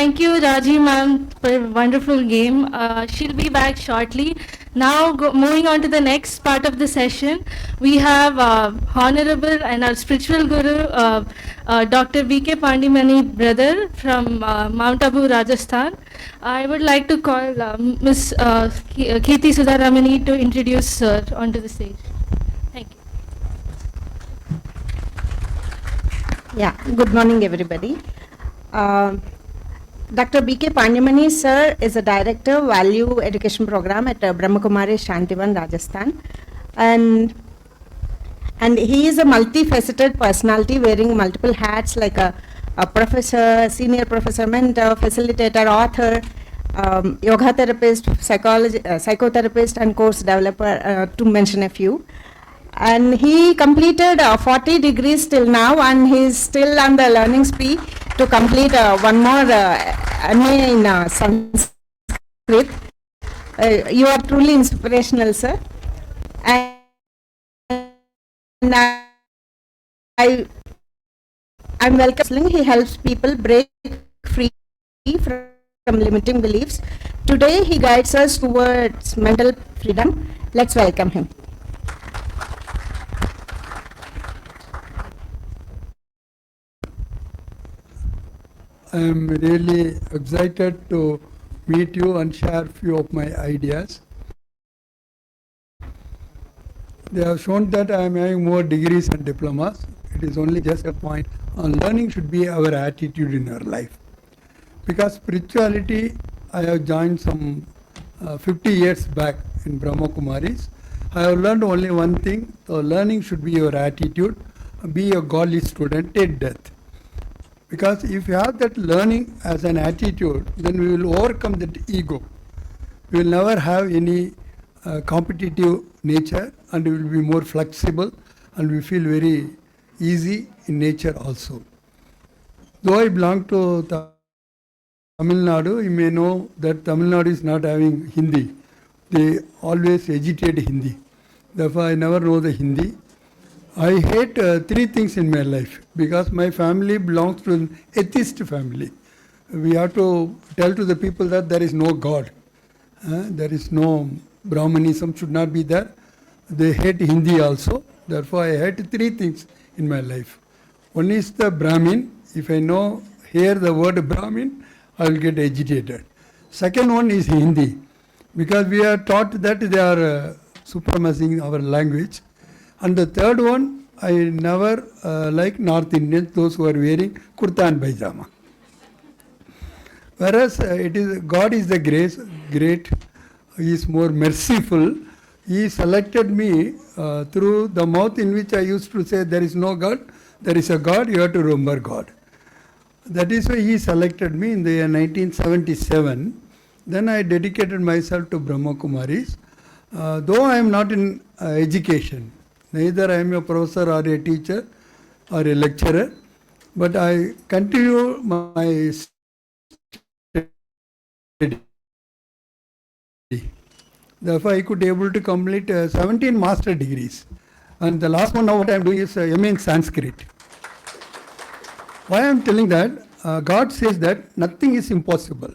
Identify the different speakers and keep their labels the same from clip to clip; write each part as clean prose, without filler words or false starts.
Speaker 1: Thank you, Raji ma'am, for a wonderful game. She'll be back shortly. Now, moving on to the next part of the session, we have Honorable and our spiritual guru, Dr. V.K. Pandimani, brother from Mount Abu, Rajasthan. I would like to call Ms. Kirti Sudharamani to introduce her onto the stage. Thank you.
Speaker 2: Yeah, good morning, everybody. Dr. B.K. Pandimani, sir, is a director, Value Education Program at Brahmakumari, Shantivan, Rajasthan. And he is a multifaceted personality wearing multiple hats like a professor, senior professor, mentor, facilitator, author, yoga therapist, psychotherapist, and course developer, to mention a few. And he completed 40 degrees till now, and he's still on the learning spree to complete one more MA in Sanskrit. You are truly inspirational, sir. And I'm welcoming. He helps people break free from limiting beliefs. Today, he guides us towards mental freedom. Let's welcome him.
Speaker 3: I am really excited to meet you and share few of my ideas. They have shown that I am having more degrees and diplomas. It is only just a point on learning should be our attitude in our life. Because spirituality, I have joined some 50 years back in Brahma Kumaris. I have learned only one thing, so learning should be your attitude. Be a godly student, take death. Because if you have that learning as an attitude, then we will overcome that ego. We will never have any competitive nature, and we will be more flexible, and we feel very easy in nature also. Though I belong to Tamil Nadu, you may know that Tamil Nadu is not having Hindi. They always agitate Hindi. Therefore, I never know the Hindi. I hate three things in my life because my family belongs to an atheist family. We have to tell to the people that there is no God. There is no Brahmanism should not be there. They hate Hindi also. Therefore, I hate three things in my life. One is the Brahmin. If I hear the word Brahmin, I will get agitated. Second one is Hindi, because we are taught that they are supremacing our language. And the third one, I never like North Indians, those who are wearing kurta and pajama. Whereas God is the great, He is more merciful. He selected me through the mouth in which I used to say there is no God, there is a God, you have to remember God. That is why He selected me in the year 1977. Then I dedicated myself to Brahma Kumaris. Though I am not in education, neither I am a professor or a teacher or a lecturer, but I continue my study. Therefore, I could able to complete 17 master degrees. And the last one now what I am doing is MA in Sanskrit. Why I am telling that? God says that nothing is impossible.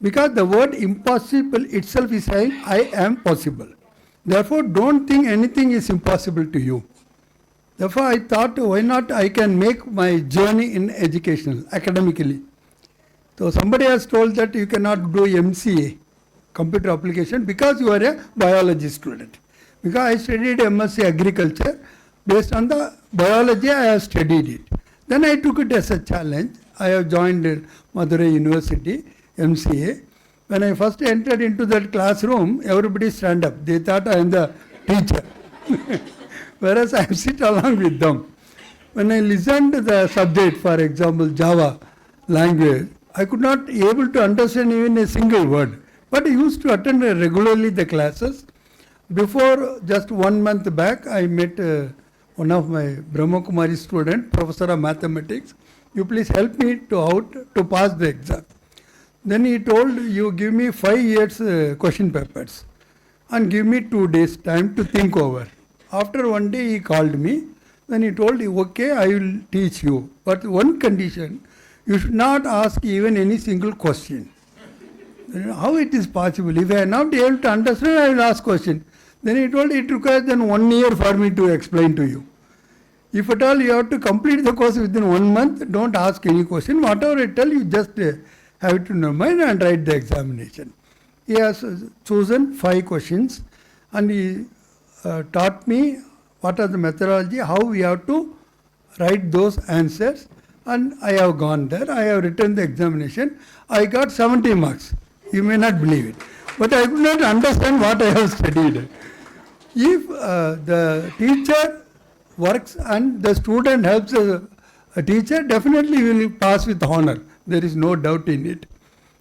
Speaker 3: Because the word impossible itself is saying, I am possible. Therefore, don't think anything is impossible to you. Therefore, I thought, why not I can make my journey in educational, academically. So, somebody has told that you cannot do MCA, computer application, because you are a biology student. Because I studied MSc Agriculture, based on the biology I have studied it. Then I took it as a challenge. I have joined Madurai University, MCA. When I first entered into that classroom, everybody stand up. They thought I am the teacher. Whereas I sit along with them. When I listened to the subject, for example, Java language, I could not be able to understand even a single word. But I used to attend regularly the classes. Before just 1 month back, I met one of my Brahma Kumari student, professor of mathematics. You please help me to pass the exam. Then he told, you give me 5 years question papers and give me 2 days time to think over. After 1 day he called me. Then he told, okay, I will teach you. But one condition, You should not ask even any single question. How it is possible? If I am not able to understand, I will ask question. Then he told it requires then 1 year for me to explain to you. If at all you have to complete the course within 1 month, don't ask any question. Whatever I tell you, just have it in your mind and write the examination. He has chosen 5 questions and he taught me what are the methodology, how we have to write those answers, and I have gone there. I have written the examination. I got 70 marks. You may not believe it. But I could not understand what I have studied. If the teacher works and the student helps a teacher, definitely he will pass with honor. There is no doubt in it.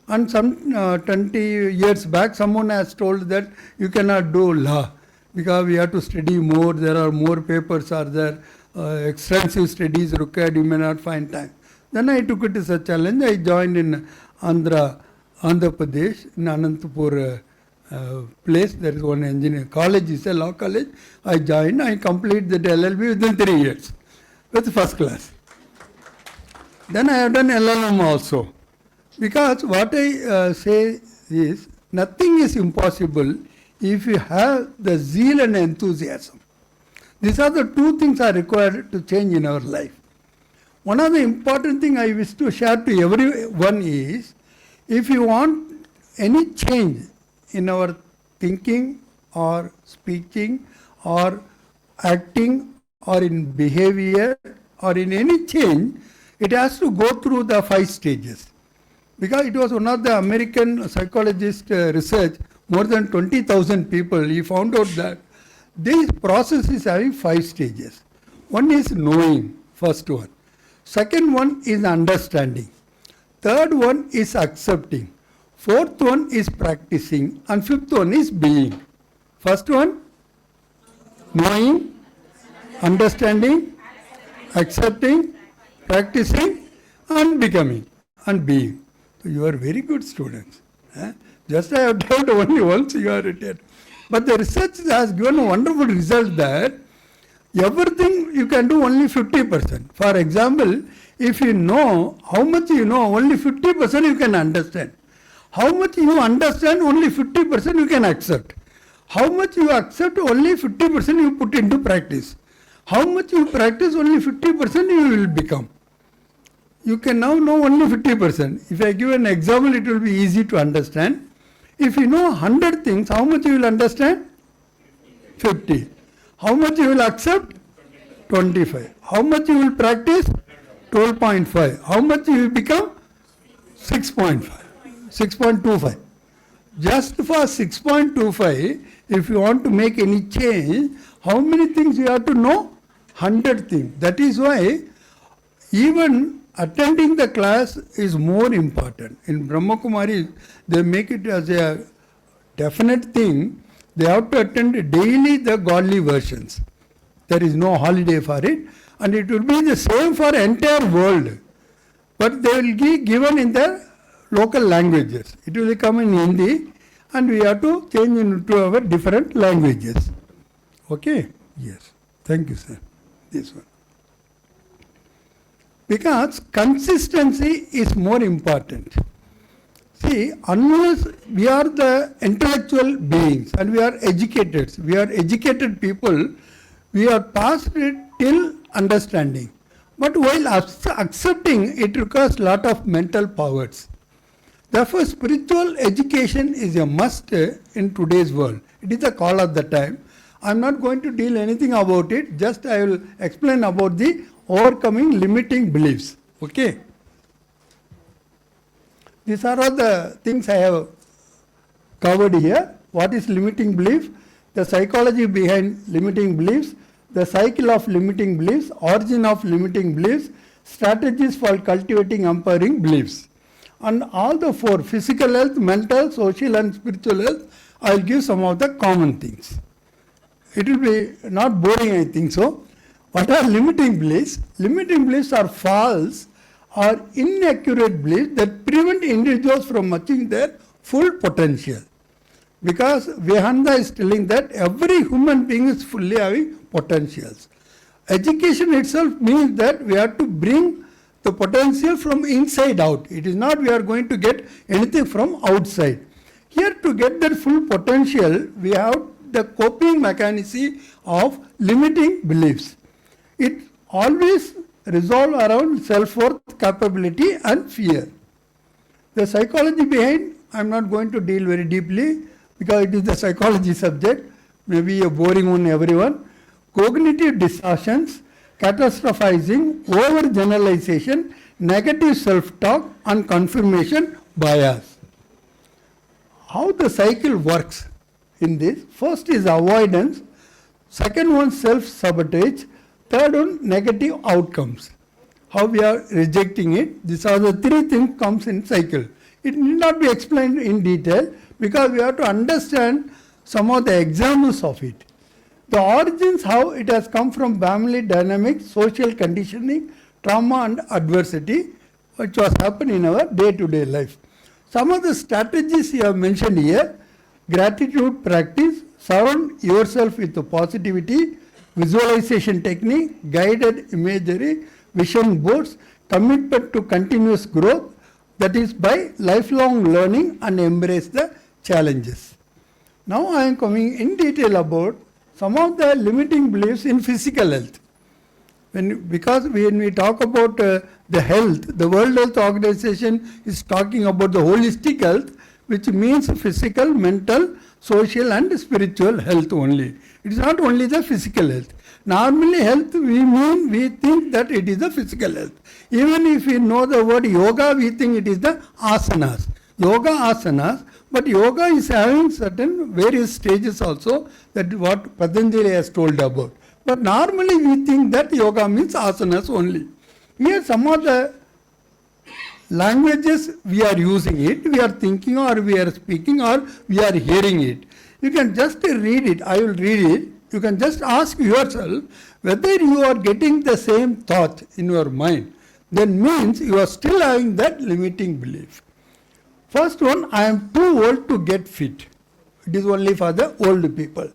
Speaker 3: And some 20 years back, someone has told that you cannot do law because we have to study more. There are more papers are there. Extensive studies required. You may not find time. Then I took it as a challenge. I joined in Andhra Pradesh, in Anantapur place. There is one engineering college, is a law college. I joined. I completed the LLB within 3 years with first class. Then I have done LLM also. Because what I say is, nothing is impossible if you have the zeal and enthusiasm. These are the 2 things are required to change in our life. One of the important thing I wish to share to everyone is, if you want any change in our thinking or speaking or acting or in behavior or in any change, it has to go through the 5 stages. Because it was one of the American psychologist research, more than 20,000 people, he found out that this process is having 5 stages. One is knowing, first one. Second one is understanding. Third one is accepting. Fourth one is practicing. And fifth one is being. First one, knowing, understanding, accepting, practicing, and becoming, and being. So you are very good students. Just I have told only once you are retired. But the research has given a wonderful result that everything you can do only 50%. For example, if you know how much you know, only 50% you can understand. How much you understand, only 50% you can accept. How much you accept, only 50% you put into practice. How much you practice, only 50% you will become. You can now know only 50%. If I give an example, it will be easy to understand. If you know 100 things, how much you will understand? 50. How much you will accept? 25. How much you will practice? 12.5. How much you will become? 6.5. 6.25. Just for 6.25, if you want to make any change, how many things you have to know? 100 things. That is why even attending the class is more important. In Brahma Kumari, they make it as a definite thing. They have to attend daily the godly versions. There is no holiday for it. And it will be the same for entire world. But they will be given in the local languages. It will come in Hindi and we have to change into our different languages. Okay? Yes. Thank you, sir. This one. Because consistency is more important. See, unless we are the intellectual beings and we are educated people, we are past it till understanding. But while accepting, it requires a lot of mental powers. Therefore, spiritual education is a must in today's world. It is the call of the time. I am not going to deal anything about it, just I will explain about the overcoming limiting beliefs. Okay? These are all the things I have covered here. What is limiting belief? The psychology behind limiting beliefs, the cycle of limiting beliefs, origin of limiting beliefs, strategies for cultivating empowering beliefs. And all the 4, physical health, mental, social and spiritual health, I will give some of the common things. It will be not boring, I think so. What are limiting beliefs? Limiting beliefs are false or inaccurate beliefs that prevent individuals from achieving their full potential. Because Vehananda is telling that every human being is fully having potentials. Education itself means that we have to bring the potential from inside out. It is not we are going to get anything from outside. Here to get that full potential, we have the coping mechanism of limiting beliefs. It always resolves around self-worth, capability and fear. The psychology behind, I am not going to deal very deeply because it is the psychology subject, maybe a boring one everyone. Cognitive distortions, catastrophizing, overgeneralization, negative self-talk and confirmation bias. How the cycle works in this? First is avoidance, second one self-sabotage, third one negative outcomes. How we are rejecting it. These are the three things comes in cycle. It need not be explained in detail because we have to understand some of the examples of it. The origins, how it has come from family dynamics, social conditioning, trauma and adversity, which was happening in our day-to-day life. Some of the strategies you have mentioned here: gratitude practice, surround yourself with positivity, visualization technique, guided imagery, vision boards, commitment to continuous growth, that is by lifelong learning and embrace the challenges. Now I am coming in detail about some of the limiting beliefs in physical health. Because when we talk about the health, the World Health Organization is talking about the holistic health, which means physical, mental, social and spiritual health only. It is not only the physical health. Normally health we think that it is the physical health. Even if we know the word yoga, we think it is the asanas. Yoga asanas, but yoga is having certain various stages also, that what Patanjali has told about. But normally we think that yoga means asanas only. Here some of the languages we are using it, we are thinking or we are speaking or we are hearing it. You can just read it, I will read it. You can just ask yourself whether you are getting the same thought in your mind. Then means you are still having that limiting belief. First one, I am too old to get fit. It is only for the old people.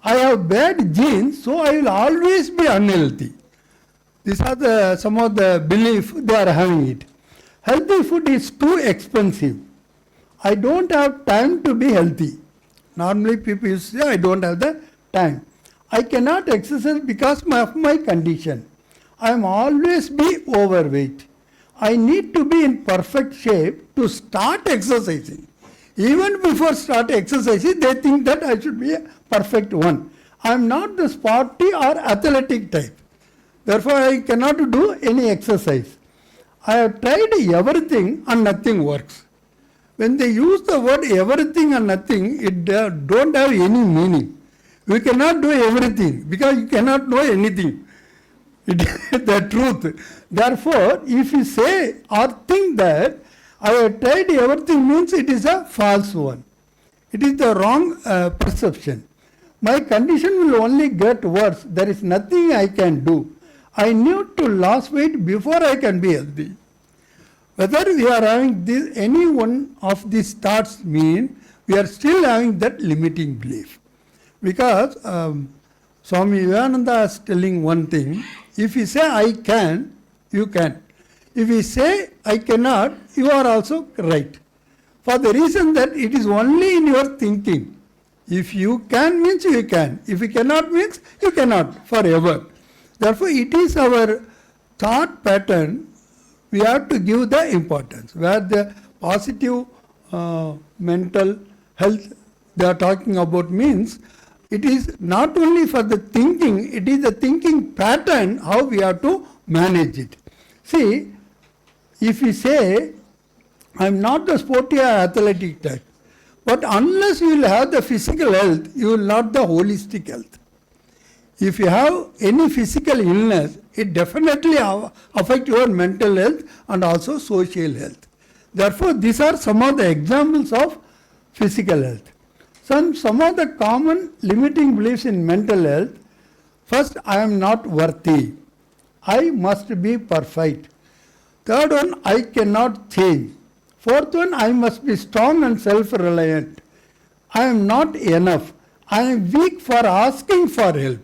Speaker 3: I have bad genes, so I will always be unhealthy. These are some of the belief they are having it. Healthy food is too expensive. I don't have time to be healthy. Normally people used to say, I don't have the time. I cannot exercise because of my condition. I am always be overweight. I need to be in perfect shape to start exercising. Even before start exercising, they think that I should be a perfect one. I am not the sporty or athletic type. Therefore, I cannot do any exercise. I have tried everything and nothing works. When they use the word everything and nothing, it don't have any meaning. You cannot do everything because you cannot know anything. It is the truth. Therefore, if you say or think that I have tried everything means it is a false one. It is the wrong perception. My condition will only get worse. There is nothing I can do. I need to lose weight before I can be healthy. Whether we are having this, any one of these thoughts mean we are still having that limiting belief. Because Swami Vivekananda is telling one thing, if you say I can, you can. If you say I cannot, you are also right. For the reason that it is only in your thinking. If you can means you can. If you cannot means you cannot forever. Therefore, it is our thought pattern we have to give the importance. Where the positive mental health they are talking about means it is not only for the thinking, it is the thinking pattern how we have to manage it. See, if we say I am not the sporty or athletic type, but unless you will have the physical health, you will not the holistic health. If you have any physical illness, it definitely affect your mental health and also social health. Therefore, these are some of the examples of physical health. Some of the common limiting beliefs in mental health. First, I am not worthy. I must be perfect. Third one, I cannot change. Fourth one, I must be strong and self-reliant. I am not enough. I am weak for asking for help.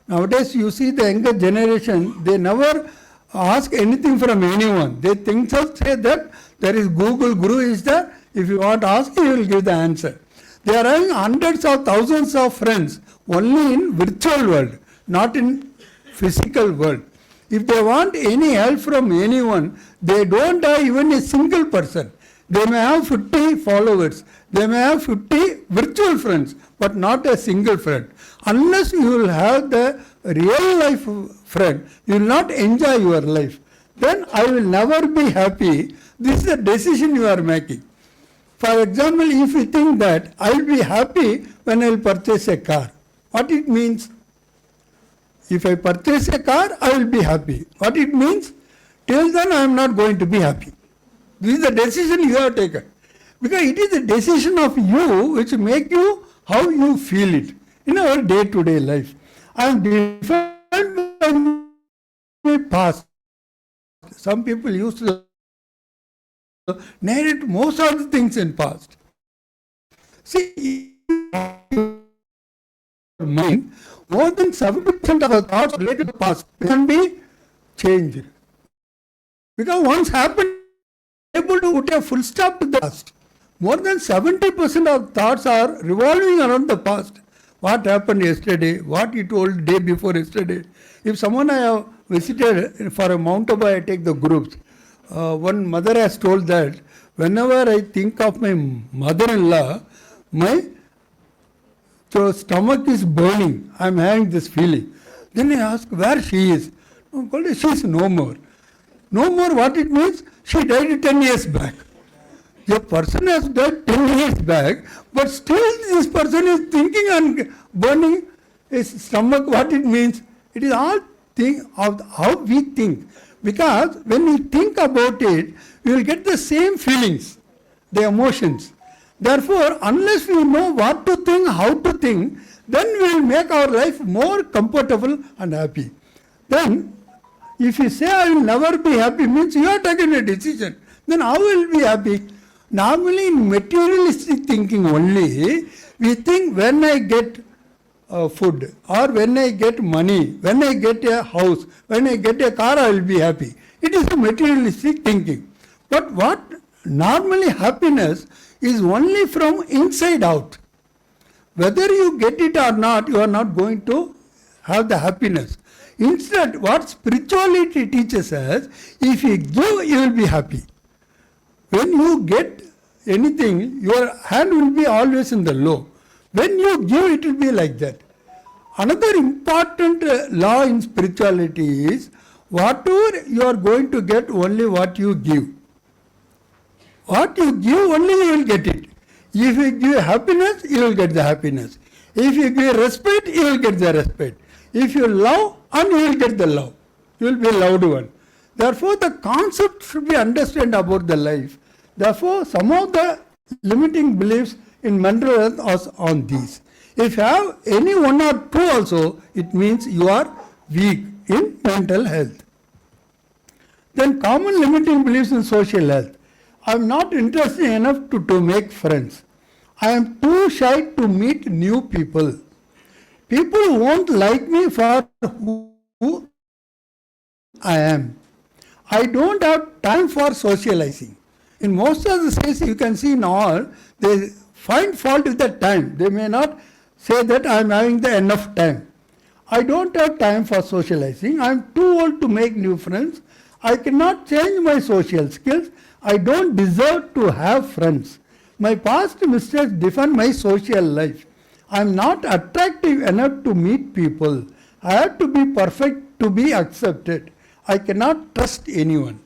Speaker 3: Nowadays, you see the younger generation, they never ask anything from anyone. They think so, say that there is Google Guru is there. If you want to ask, he will give the answer. They are having hundreds of thousands of friends only in virtual world, not in physical world. If they want any help from anyone, they don't have even a single person. They may have 50 followers. They may have 50 virtual friends, but not a single friend. Unless you will have the real life friend, you will not enjoy your life. Then I will never be happy. This is a decision you are making. For example, if you think that I will be happy when I will purchase a car, what it means? If I purchase a car, I will be happy. What it means? Till then I am not going to be happy. This is the decision you have taken. Because it is the decision of you which make you how you feel it in our day-to-day life. I am defined by my past. Some people used to narrate most of the things in past. See, mind, more than 70% of our thoughts related to the past can be changed. Because once happened, able to put a full stop to the past. More than 70% of thoughts are revolving around the past. What happened yesterday, what you told day before yesterday. If someone I have visited for a mountain bike, I take the groups. One mother has told that whenever I think of my mother-in-law, my stomach is burning. I am having this feeling. Then I ask where she is. She is no more. No more, what it means? She died 10 years back. A person has died 10 years back, but still this person is thinking and burning his stomach. What it means? It is all thing of how we think. Because when we think about it, we will get the same feelings, the emotions. Therefore, unless we know what to think, how to think, then we will make our life more comfortable and happy. Then, if you say I will never be happy, means you are taking a decision. Then how will you be happy? Normally in materialistic thinking only, we think when I get food, or when I get money, when I get a house, when I get a car, I will be happy. It is a materialistic thinking. But what normally happiness is only from inside out. Whether you get it or not, you are not going to have the happiness. Instead, what spirituality teaches us, if you give, you will be happy. When you get anything, your hand will be always in the low. When you give, it will be like that. Another important law in spirituality is, whatever you are going to get, only what you give. What you give, only you will get it. If you give happiness, you will get the happiness. If you give respect, you will get the respect. If you love, and you will get the love. You will be a loved one. Therefore, the concept should be understood about the life. Therefore, some of the limiting beliefs in mental health are on these. If you have any one or two also, it means you are weak in mental health. Then common limiting beliefs in social health. I am not interested enough to make friends. I am too shy to meet new people. People won't like me for who I am. I don't have time for socializing. In most of the cases you can see in all, they find fault with the time. They may not say that I am having the enough time. I don't have time for socializing. I am too old to make new friends. I cannot change my social skills. I don't deserve to have friends. My past mistakes define my social life. I am not attractive enough to meet people. I have to be perfect to be accepted. I cannot trust anyone.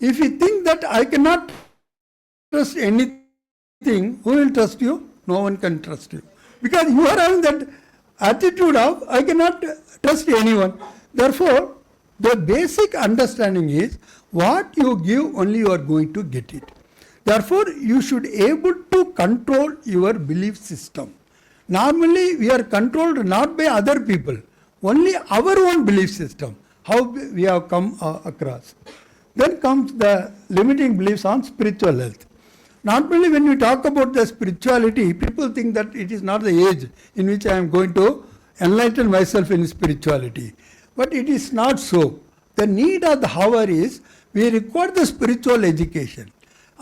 Speaker 3: If you think that I cannot trust anything, who will trust you? No one can trust you. Because you are having that attitude of, I cannot trust anyone. Therefore, the basic understanding is, what you give, only you are going to get it. Therefore, you should able to control your belief system. Normally, we are controlled not by other people, only our own belief system, how we have come across. Then comes the limiting beliefs on spiritual health. Normally, when we talk about the spirituality, people think that it is not the age in which I am going to enlighten myself in spirituality. But it is not so. the need of the hour is we require the spiritual education.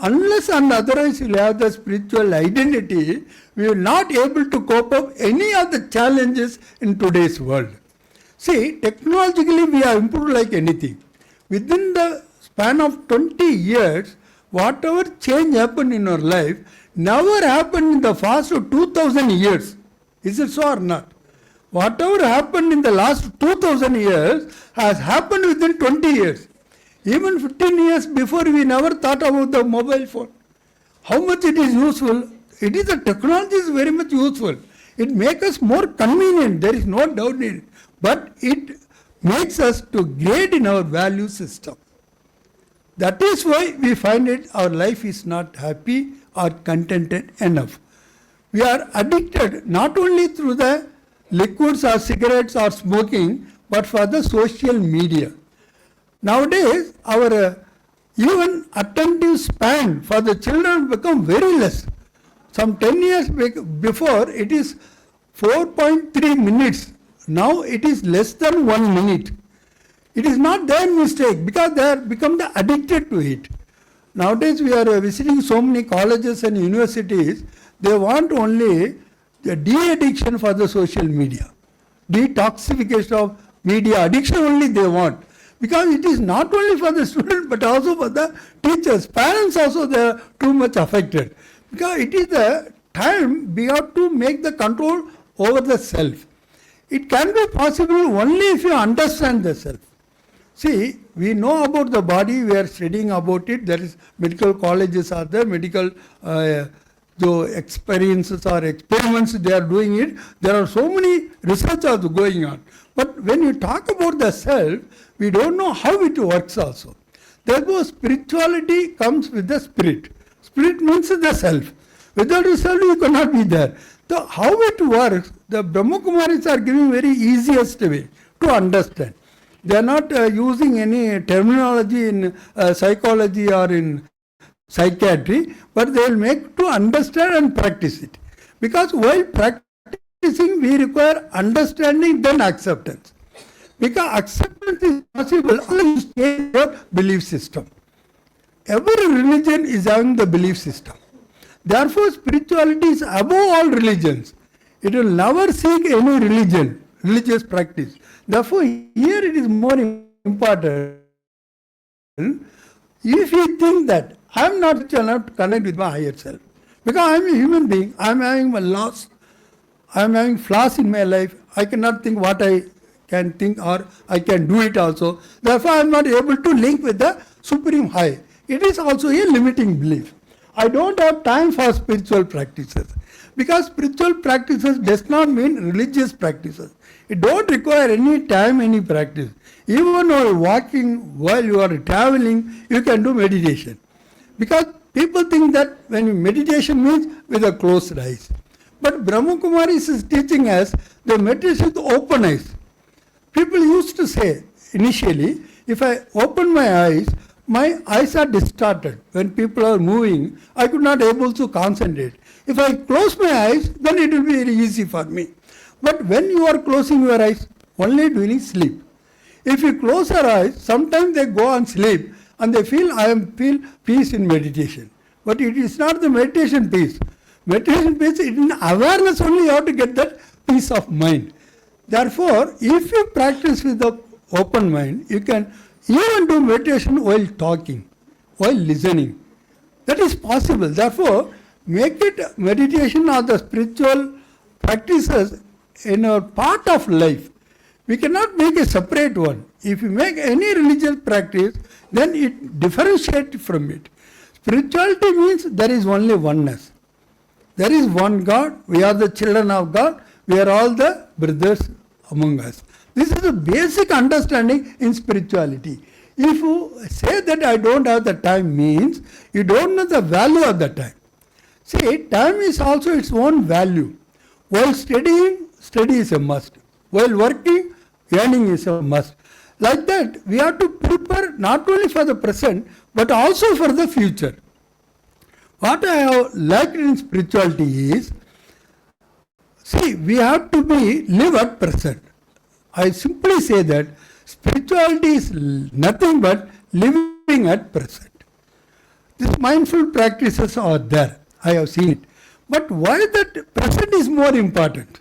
Speaker 3: Unless and otherwise we have the spiritual identity, we will not able to cope up any of the challenges in today's world. See, technologically we have improved like anything. Within the span of 20 years, whatever change happened in our life never happened in the past of 2000 years. Is it so or not? Whatever happened in the last 2000 years has happened within 20 years. Even 15 years before, we never thought about the mobile phone. How much it is useful? It is, the technology is very much useful. It makes us more convenient, there is no doubt in it. But it makes us to grade in our value system. That is why we find it our life is not happy or contented enough. We are addicted not only through the liquids or cigarettes or smoking, but for the social media. Nowadays, our even attentive span for the children become very less. Some 10 years before, it is 4.3 minutes. Now it is less than 1 minute. It is not their mistake because they have become addicted to it. Nowadays, we are visiting so many colleges and universities. They want only the de-addiction for the social media. Detoxification of media addiction only they want. Because it is not only for the student but also for the teachers. Parents also they are too much affected. Because it is the time we have to make the control over the self. It can be possible only if you understand the self. See, we know about the body, we are studying about it. There is medical colleges are there, medical experiences or experiments they are doing it. There are so many research are going on. But when you talk about the self, we don't know how it works also. Therefore, spirituality comes with the spirit. Spirit means the self. Without the self, you cannot be there. So how it works, the Brahma Kumaris are giving very easiest way to understand. They are not using any terminology in psychology or in psychiatry, but they will make to understand and practice it. Because while practicing, we require understanding, then acceptance. Because acceptance is possible unless you change your belief system. Every religion is having the belief system. Therefore, spirituality is above all religions. It will never seek any religion, religious practice. Therefore, here it is more important. If you think that I am not rich enough to connect with my higher self, because I am a human being, I am having my loss, I am having flaws in my life, I cannot think what I can think or I can do it also. Therefore, I am not able to link with the Supreme High. It is also a limiting belief. I don't have time for spiritual practices. Because spiritual practices does not mean religious practices. It don't require any time, any practice. Even while walking, while you are traveling, you can do meditation. Because people think that when meditation means with a closed eyes. But Brahma Kumaris is teaching us the meditation with open eyes. People used to say initially, if I open my eyes are distorted. When people are moving, I could not able to concentrate. If I close my eyes, then it will be very easy for me. But when you are closing your eyes, only during sleep. If you close your eyes, sometimes they go on sleep and they feel feel peace in meditation. But it is not the meditation peace. Meditation peace, in awareness only you have to get that peace of mind. Therefore, if you practice with the open mind, you can even do meditation while talking, while listening. That is possible. Therefore, make it meditation or the spiritual practices in a part of life. We cannot make a separate one. If you make any religious practice, then it differentiates from it. Spirituality means there is only oneness. There is one God. We are the children of God. We are all the brothers among us. This is a basic understanding in spirituality. If you say that I don't have the time means you don't know the value of the time. See, time is also its own value. While studying, study is a must. While working, earning is a must. Like that, we have to prepare not only for the present, but also for the future. What I have liked in spirituality is, see, we have to live at present. I simply say that Spirituality is nothing but living at present. These mindful practices are there. I have seen it. But why that present is more important?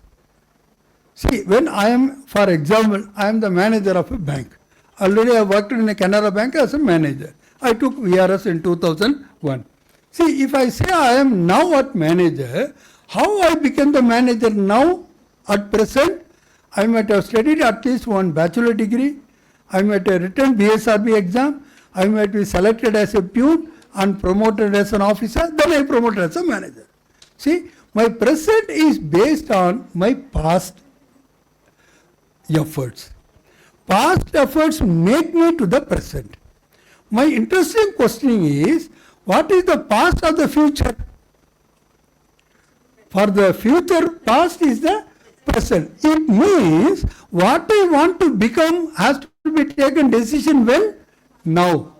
Speaker 3: See, when I am, for example, I am the manager of a bank. Already I worked in a Canara Bank as a manager. I took VRS in 2001. See, if I say I am now at manager, how I became the manager now at present? I might have studied at least one bachelor degree. I might have written BSRB exam. I might be selected as a peon and promoted as an officer. Then I promoted as a manager. See, my present is based on my past efforts. Past efforts make me to the present. My interesting question is, what is the past or the future? For the future, past is the present. It means what I want to become has to be taken decision when? Now.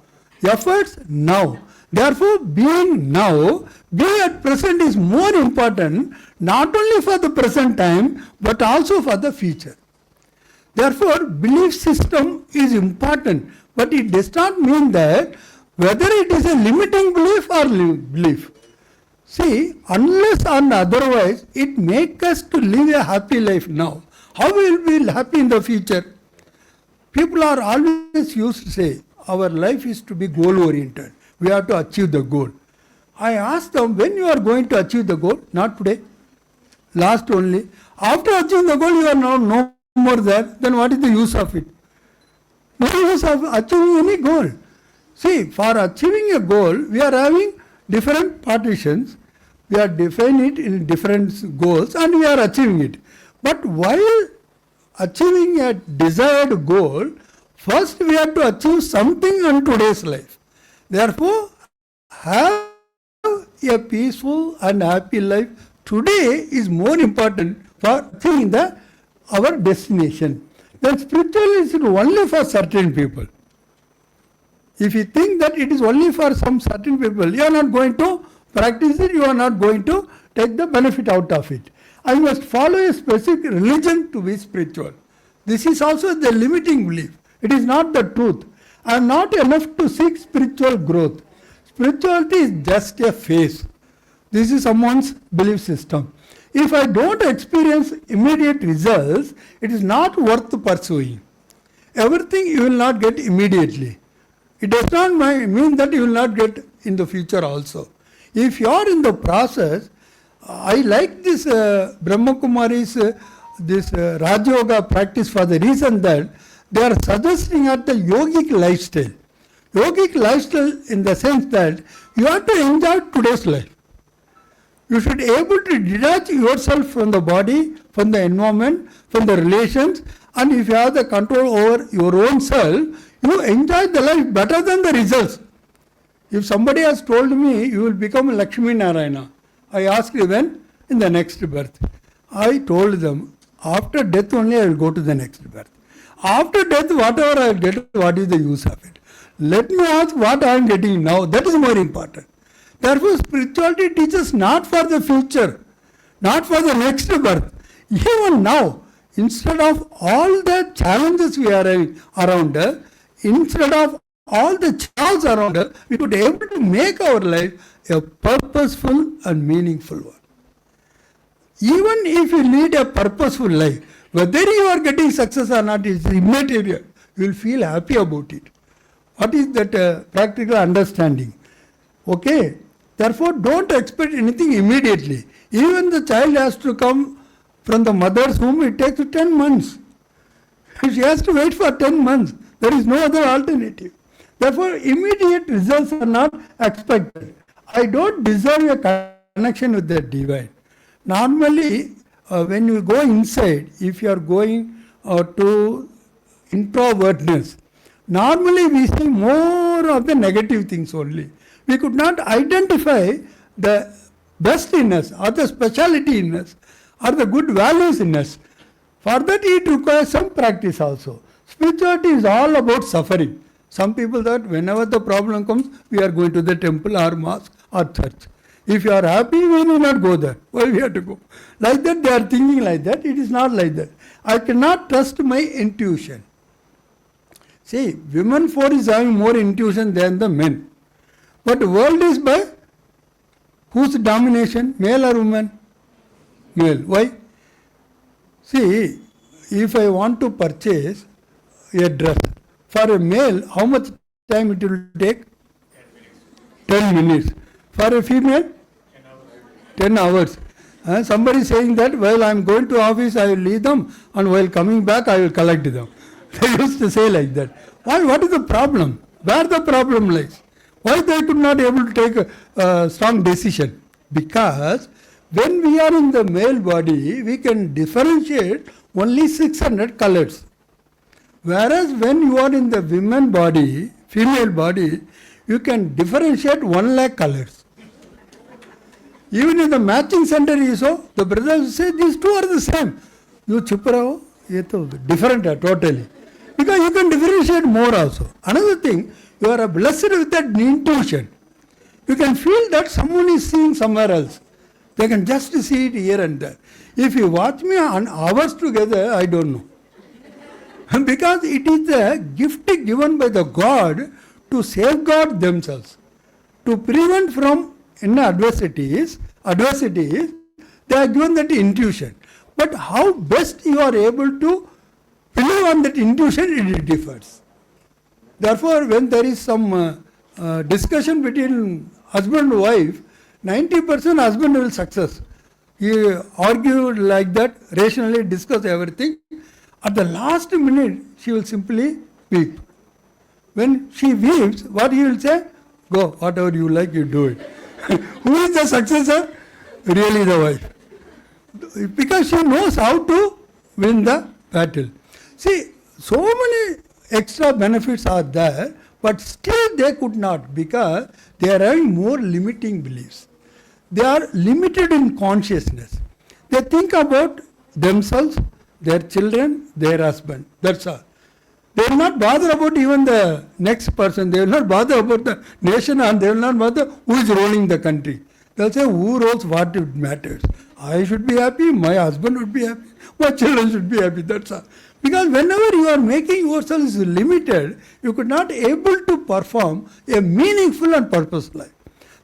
Speaker 3: Efforts? Now. Therefore, being now, being at present is more important, not only for the present time, but also for the future. Therefore, belief system is important, but it does not mean that whether it is a limiting belief or belief. See, unless and otherwise, it makes us to live a happy life now. How will we be happy in the future? People are always used to say, our life is to be goal-oriented. We have to achieve the goal. I ask them, when you are going to achieve the goal? Not today. Last only. After achieving the goal, you are now no more there. Then what is the use of it? No use of achieving any goal. See, for achieving a goal, we are having different partitions. We are defining it in different goals and we are achieving it. But while achieving a desired goal, first we have to achieve something in today's life. Therefore, have a peaceful and happy life today is more important for achieving our destination. Then spirituality is only for certain people. If you think that it is only for some certain people, you are not going to practice it, you are not going to take the benefit out of it. I must follow a specific religion to be spiritual. This is also the limiting belief. It is not the truth. I am not enough to seek spiritual growth. Spirituality is just a phase. This is someone's belief system. If I don't experience immediate results, it is not worth pursuing. Everything you will not get immediately. It does not mean that you will not get in the future also. If you are in the process, I like this Brahma Kumari's this Raja Yoga practice for the reason that they are suggesting at the yogic lifestyle. Yogic lifestyle in the sense that you have to enjoy today's life. You should be able to detach yourself from the body, from the environment, from the relations, and if you have the control over your own self, you enjoy the life better than the results. If somebody has told me you will become Lakshmi Narayana, I asked when? In the next birth. I told them, after death only I will go to the next birth. After death, whatever I will get, what is the use of it? Let me ask what I am getting now. That is more important. Therefore, spirituality teaches not for the future, not for the next birth. Even now, instead of all the challenges we are having around us, instead of all the chaos around us, we could be able to make our life a purposeful and meaningful one. Even if you lead a purposeful life, whether you are getting success or not is immaterial. You will feel happy about it. What is that practical understanding? Okay. Therefore, don't expect anything immediately. Even the child has to come from the mother's womb, it takes 10 months. She has to wait for 10 months. There is no other alternative. Therefore, immediate results are not expected. I don't deserve a connection with the divine. Normally, when you go inside, if you are going to introvertness, normally we see more of the negative things only. We could not identify the best in us or the speciality in us or the good values in us. For that it requires some practice also. Spirituality is all about suffering. Some people thought whenever the problem comes, we are going to the temple or mosque or church. If you are happy, we will not go there. Why we have to go? Like that they are thinking like that. It is not like that. I cannot trust my intuition. See, women force is having more intuition than the men. But world is by whose domination? Male or woman? Male. Why? See, if I want to purchase a dress, for a male, how much time it will take? 10 minutes. For a female? 10 hours. Somebody saying that, well, I am going to office, I will leave them, and while coming back, I will collect them. They used to say like that. Why? What is the problem? Where the problem lies? Why they could not able to take a strong decision? Because when we are in the male body, we can differentiate only 600 colors. Whereas when you are in the women body, female body, you can differentiate 1 lakh colors. Even in the matching center also, the brothers say these two are the same. You chup raho, ye to different totally. Because you can differentiate more also. Another thing, you are blessed with that intuition. You can feel that someone is seeing somewhere else. They can just see it here and there. If you watch me on hours together, I don't know. Because it is a gift given by the God to safeguard themselves, to prevent from adversities, they are given that intuition. But how best you are able to rely on that intuition, it differs. Therefore, when there is some discussion between husband and wife, 90% husband will success. He argued like that, rationally discuss everything. At the last minute, she will simply weep. When she weeps, what he will say? Go, whatever you like, you do it. Who is the successor? Really the wife. Because she knows how to win the battle. See, so many extra benefits are there, but still they could not, because they are having more limiting beliefs. They are limited in consciousness. They think about themselves, their children, their husband. That's all. They will not bother about even the next person. They will not bother about the nation, and they will not bother who is ruling the country. They will say who rules what it matters. I should be happy, my husband would be happy, my children should be happy. That's all. Because whenever you are making yourself limited, you could not able to perform a meaningful and purpose life.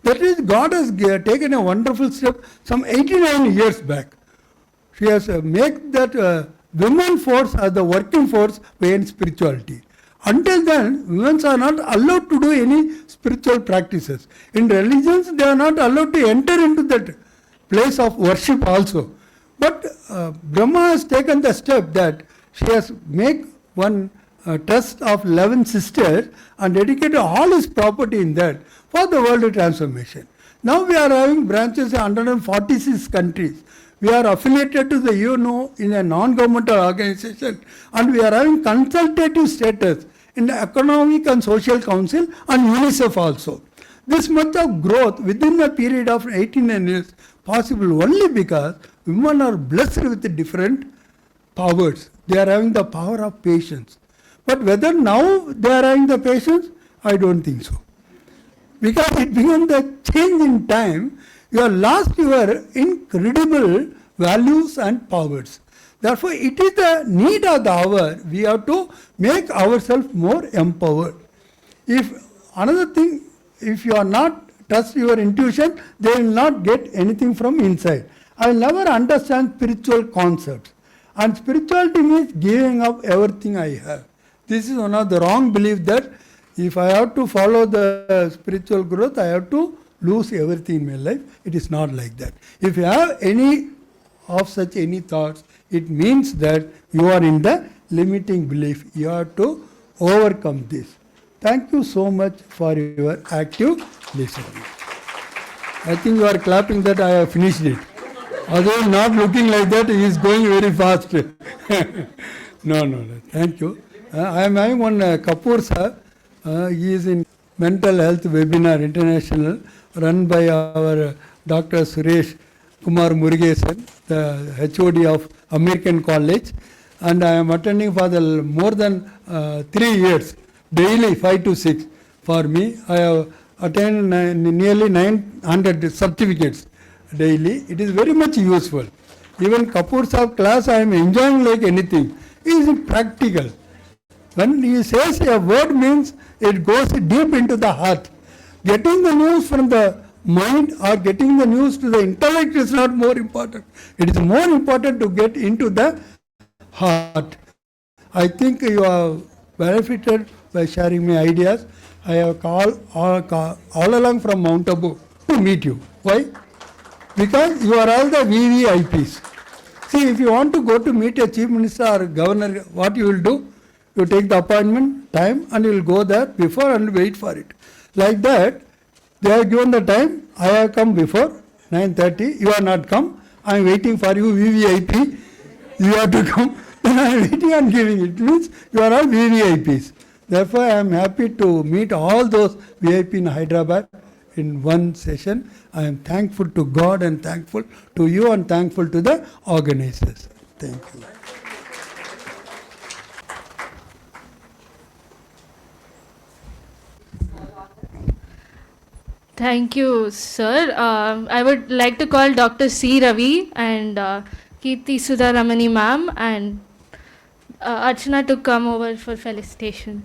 Speaker 3: That is, God has taken a wonderful step some 89 years back. She has made that women force as the working force behind spirituality. Until then, women are not allowed to do any spiritual practices. In religions, they are not allowed to enter into that place of worship also. But Brahma has taken the step that she has made one trust of 11 sisters and dedicated all his property in that for the world transformation. Now we are having branches in 146 countries. We are affiliated to the UNO in a non-governmental organization, and we are having consultative status in the Economic and Social Council and UNICEF also. This much of growth within a period of 18 years possible only because women are blessed with different powers. They are having the power of patience. But whether now they are having the patience, I don't think so. Because it becomes the change in time, you have lost your incredible values and powers. Therefore, it is the need of the hour. We have to make ourselves more empowered. If another thing, if you are not trust your intuition, they will not get anything from inside. I will never understand spiritual concepts. And spirituality means giving up everything I have. This is one of the wrong belief that if I have to follow the spiritual growth, I have to lose everything in my life. It is not like that. If you have any of such any thoughts, it means that you are in the limiting belief. You have to overcome this. Thank you so much for your active listening. I think you are clapping that I have finished it. Although not looking like that, he is going very fast. No. Thank you. I am having one Kapoor sir. He is in mental health webinar international run by our Dr. Suresh Kumar Murugesan, the HOD of American College, and I am attending for the more than 3 years, daily 5 to 6 for me. I have attained nearly 900 certificates daily. It is very much useful. Even Kapoor Saab class I am enjoying like anything. It is practical. When he says a word means it goes deep into the heart. Getting the news from the mind or getting the news to the intellect is not more important. It is more important to get into the heart. I think you have benefited by sharing my ideas. I have called all along from Mount Abu to meet you. Why? Because you are all the VVIPs. See, if you want to go to meet a chief minister or governor, what you will do? You take the appointment time and you will go there before and wait for it. Like that, they have given the time. I have come before 9:30. You have not come. I am waiting for you, VVIP. You have to come. Then I am waiting and giving it. It means you are all VVIPs. Therefore, I am happy to meet all those VIP in Hyderabad in one session. I am thankful to God and thankful to you and thankful to the organizers. Thank you.
Speaker 1: Thank you, sir. I would like to call Dr. C. Ravi and Kirti Sudha Ramani ma'am and Archana to come over for felicitation.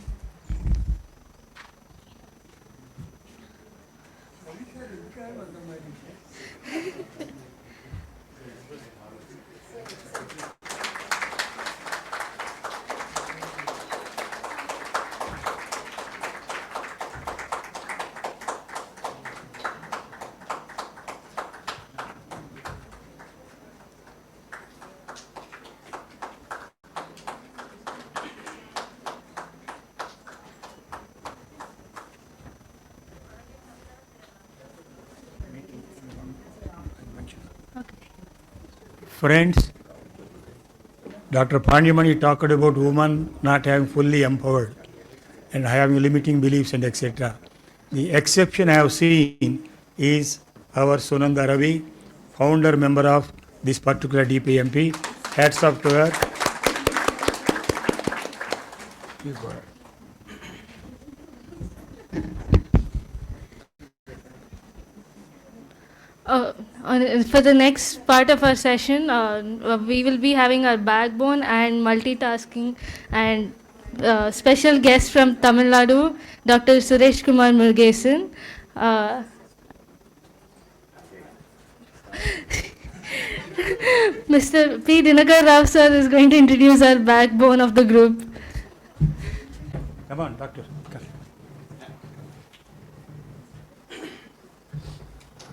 Speaker 4: Friends, Dr. Pandiyamani talked about women not having fully empowered and having limiting beliefs and etc. The exception I have seen is our Sunanda Ravi, founder member of this particular DPMP. Hats off to her. Please go ahead.
Speaker 1: For the next part of our session, we will be having our backbone and multitasking and special guest from Tamil Nadu, Dr. Suresh Kumar Murugesan. Mr. P. Dinakar Rao sir is going to introduce our backbone of the group.
Speaker 4: Come on, doctor. Come.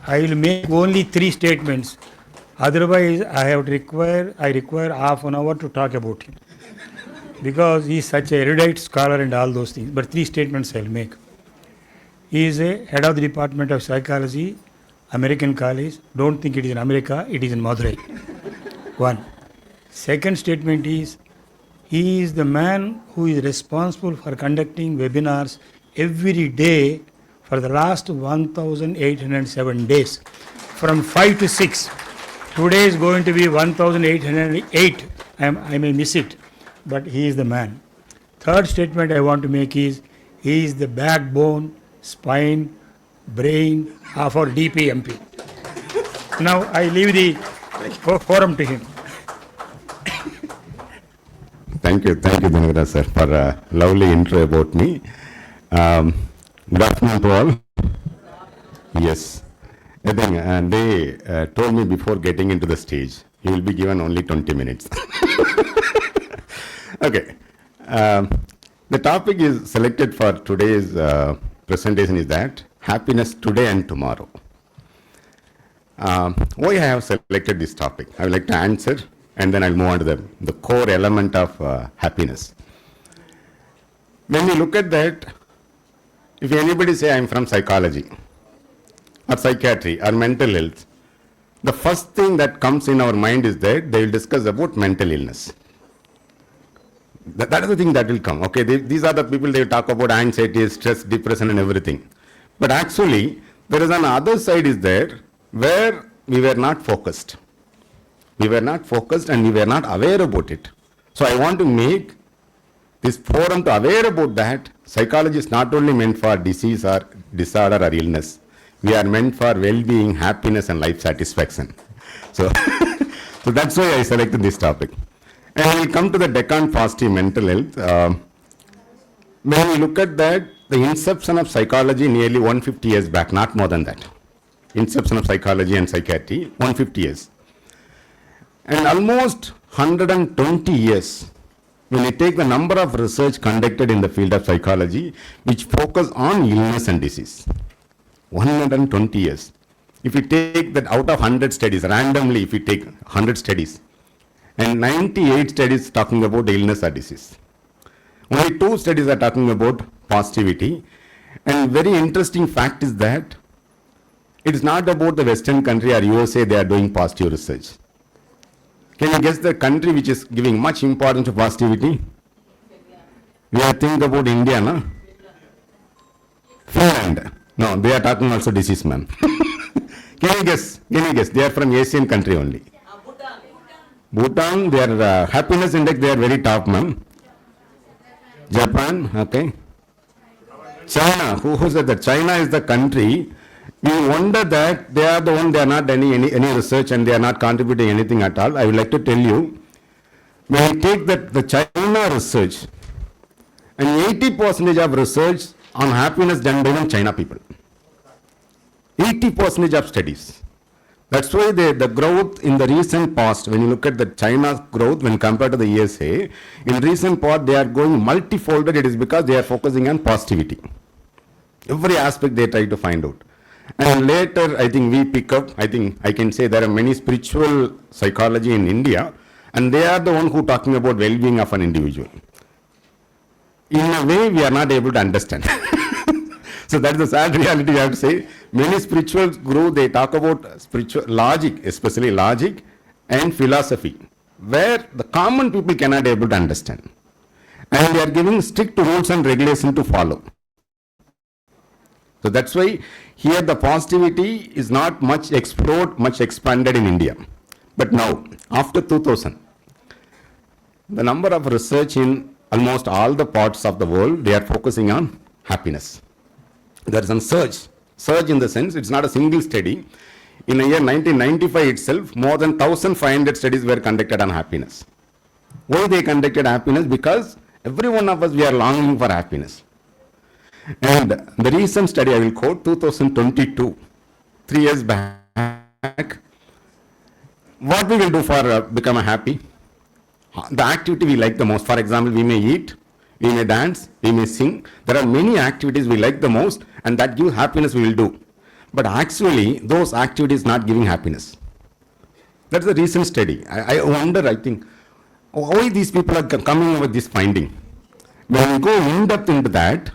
Speaker 4: I will make only 3 statements. Otherwise, I require half an hour to talk about him. Because he is such a erudite scholar and all those things. But 3 statements I will make. He is a head of the Department of Psychology, American College. Don't think it is in America, it is in Madurai. 1. Second statement is, he is the man who is responsible for conducting webinars every day for the last 1,807 days, from 5 to 6. Today is going to be 1,808. I may miss it, but he is the man. Third statement I want to make is, he is the backbone, spine, brain of our DPMP. Now I leave the forum to him.
Speaker 5: Thank you, Dinakar sir, for a lovely intro about me. Good afternoon to all. Yes, I think they told me before getting into the stage, he will be given only 20 minutes. Okay, the topic is selected for today's presentation is that happiness today and tomorrow. Why I have selected this topic? I would like to answer and then I'll move on to the core element of happiness. When we look at that, if anybody say I'm from psychology or psychiatry or mental health, the first thing that comes in our mind is that they will discuss about mental illness. That is the thing that will come. Okay, these are the people they will talk about anxiety, stress, depression and everything. But actually, there is an other side is there where we were not focused. We were not focused and we were not aware about it. So I want to make this forum to aware about that. Psychology is not only meant for disease or disorder or illness. We are meant for well-being, happiness and life satisfaction. So, so that's why I selected this topic. And we come to the Deccan positive mental health. when we look at that, the inception of psychology nearly 150 years back, not more than that. Inception of psychology and psychiatry, 150 years. And almost 120 years, when you take the number of research conducted in the field of psychology, which focus on illness and disease. 120 years. If you take that out of 100 studies, randomly if you take 100 studies, and 98 studies talking about illness or disease. Only 2 studies are talking about positivity. And very interesting fact is that it is not about the Western country or USA they are doing positive research. Can you guess the country which is giving much importance to positivity? We are thinking about India, no? Finland. No, they are talking also disease, man. Can you guess? Can you guess? They are from Asian country only. Bhutan, their happiness index, they are very top, man. Japan, okay. China, who said that? China is the country. We wonder that they are the one, they are not any research and they are not contributing anything at all. I would like to tell you, when we take that the China research, and 80% of research on happiness done by the China people. 80% of studies. That's why the growth in the recent past, when you look at the China's growth when compared to the USA, in recent past they are going multifolded. It is because they are focusing on positivity. Every aspect they try to find out. And later, I think we pick up, I think I can say there are many spiritual psychology in India, and they are the one who talking about well-being of an individual. In a way, we are not able to understand. So that is the sad reality, I have to say. Many spiritual gurus, they talk about spiritual logic, especially logic and philosophy, where the common people cannot able to understand. And they are giving strict rules and regulations to follow. So that's why here the positivity is not much explored, much expanded in India. But now, after 2000, the number of research in almost all the parts of the world, they are focusing on happiness. There is a surge in the sense, it's not a single study. In the year 1995 itself, more than 1,500 studies were conducted on happiness. Why they conducted happiness? Because every one of us, we are longing for happiness. And the recent study I will quote, 2022, 3 years back, what we will do for become happy? The activity we like the most. For example, we may eat, we may dance, we may sing. There are many activities we like the most, and that gives happiness we will do. But actually, those activities not giving happiness. That's the recent study. I wonder, I think, why these people are coming up with this finding. When we go in depth into that,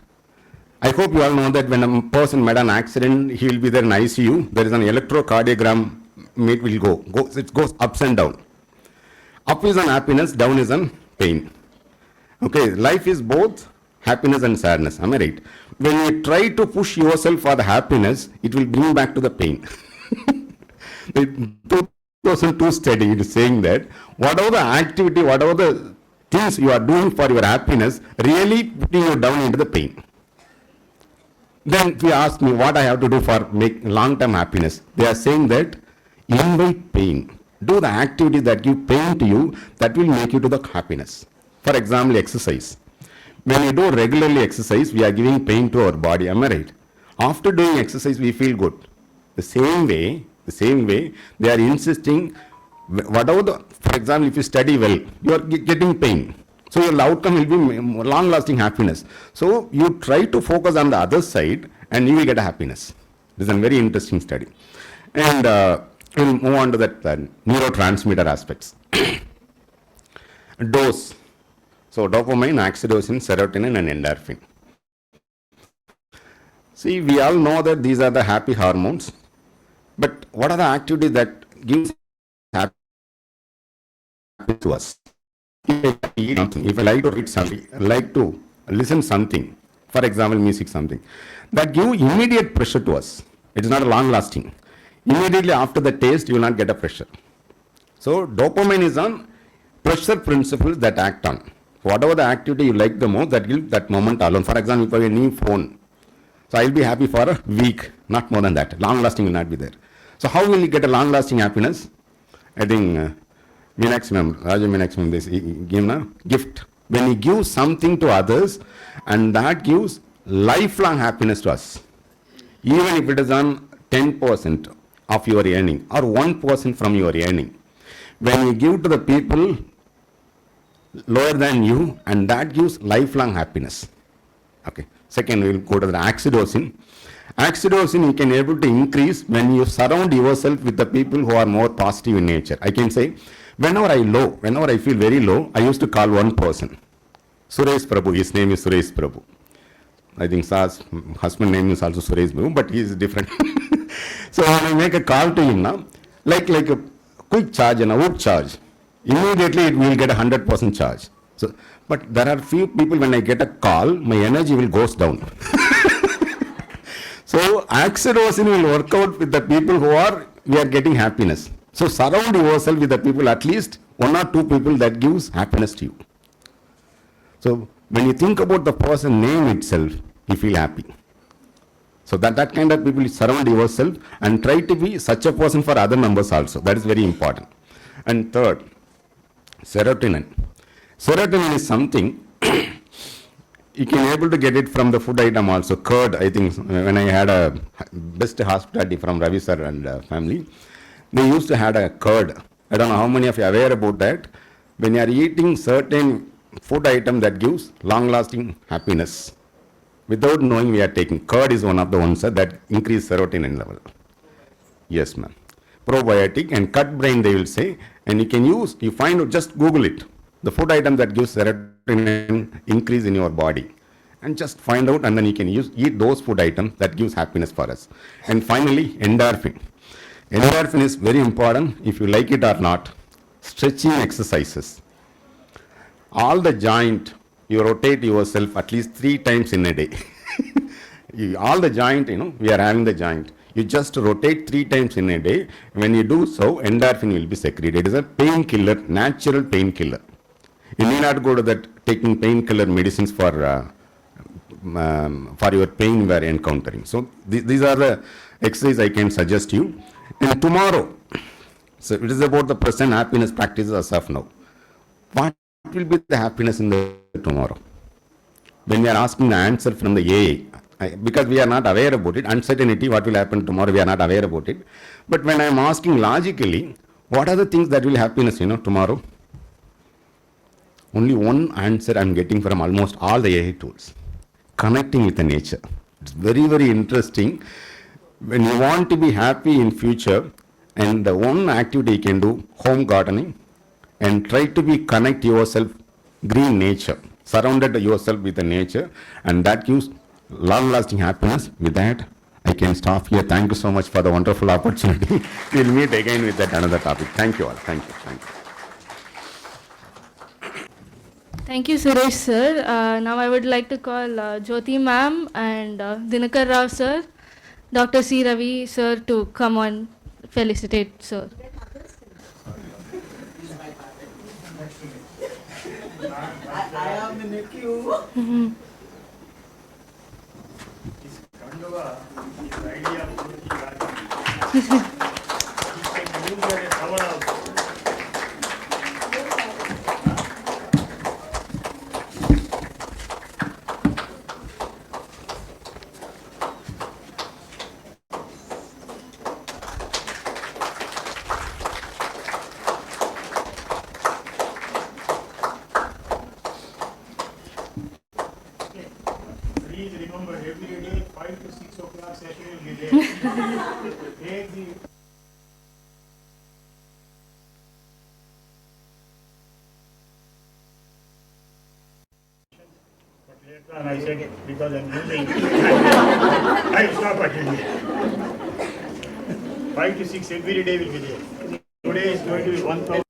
Speaker 5: I hope you all know that when a person made an accident, he will be there in ICU. There is an electrocardiogram, it will go. It goes ups and down. Up is on happiness, down is on pain. Okay, life is both happiness and sadness. Am I right? When you try to push yourself for the happiness, it will bring back to the pain. The 2002 study is saying that whatever the activity, whatever the things you are doing for your happiness, really putting you down into the pain. Then if you ask me what I have to do for make long-term happiness, they are saying that invite pain. Do the activities that give pain to you, that will make you to the happiness. For example, exercise. When you do regularly exercise, we are giving pain to our body. Am I right? After doing exercise, we feel good. The same way, they are insisting, whatever for example, if you study well, you are getting pain. So your outcome will be long-lasting happiness. So you try to focus on the other side and you will get a happiness. This is a very interesting study. And we'll move on to that neurotransmitter aspects. Dose. So dopamine, oxytocin, serotonin and endorphin. See, we all know that these are the happy hormones. But what are the activities that gives happiness to us? If I like to read something, I like to listen something, for example, music something, that give immediate pressure to us. It is not long lasting. Immediately after the taste, you will not get a pressure. So dopamine is on pressure principles that act on. Whatever the activity you like the most, that gives that moment alone. For example, if I have a new phone, so I will be happy for a week, not more than that. Long lasting will not be there. So how will you get a long lasting happiness? I think Raja Meenakshi, this game now, gift. when you give something to others, and that gives lifelong happiness to us. Even if it is on 10% of your earning or 1% from your earning. When you give to the people lower than you, and that gives lifelong happiness. Okay. Second, we will go to the oxytocin. Oxytocin you can able to increase when you surround yourself with the people who are more positive in nature. I can say, whenever I feel very low, I used to call one person. Suresh Prabhu, his name is Suresh Prabhu. I think Sa's husband name is also Suresh Prabhu, but he is different. So when I make a call to him now, like a quick charge and a wood charge, immediately it will get 100% charge. So, but there are few people when I get a call, my energy will goes down. So oxytocin will work out with the people we are getting happiness. So surround yourself with the people, at least one or two people that gives happiness to you. So when you think about the person name itself, you feel happy. So that kind of people, surround yourself and try to be such a person for other members also. That is very important. And third, serotonin. Serotonin is something you can able to get it from the food item also. Curd, I think, when I had a best hospitality from Ravi sir and family, they used to have a curd. I don't know how many of you are aware about that. When you are eating certain food item that gives long-lasting happiness, without knowing we are taking. Curd is one of the ones that increase serotonin level. Yes, ma'am. Probiotic and cut brain, they will say, and you can use, you find out, just Google it. The food item that gives serotonin increase in your body. And just find out, and then you can eat those food items that gives happiness for us. And finally, endorphin. Endorphin is very important, if you like it or not. Stretching exercises. All the joint, you rotate yourself at least 3 times in a day. All the joint, we are having the joint. You just rotate 3 times in a day. When you do so, endorphin will be secreted. It is a painkiller, natural painkiller. You need not go to that taking painkiller medicines for your pain you are encountering. So these are the exercises I can suggest you. And tomorrow, so it is about the present happiness practices as of now. What will be the happiness in the tomorrow? When we are asking the answer from the AA, because we are not aware about it, uncertainty, what will happen tomorrow, we are not aware about it. But when I am asking logically, what are the things that will happiness, tomorrow? Only one answer I am getting from almost all the AA tools. Connecting with the nature. It's very, very interesting. When you want to be happy in future, and the one activity you can do, home gardening, and try to be connect yourself, green nature, surrounded yourself with the nature, and that gives long-lasting happiness. With that, I can stop here. Thank you so much for the wonderful opportunity. We'll meet again with that another topic. Thank you all. Thank you. Thank you.
Speaker 1: Thank you, Suresh sir. Now I would like to call Jyoti ma'am and Dinakar Rao sir, Dr. C. Ravi sir to come on felicitate sir.
Speaker 6: I am in the queue.
Speaker 4: Please remember, every day 5 to 6 o'clock session will be there. Take the but later on I said, because I'm losing, I stop attending. 5 to 6 every day will be there. Today is going to be 1,000.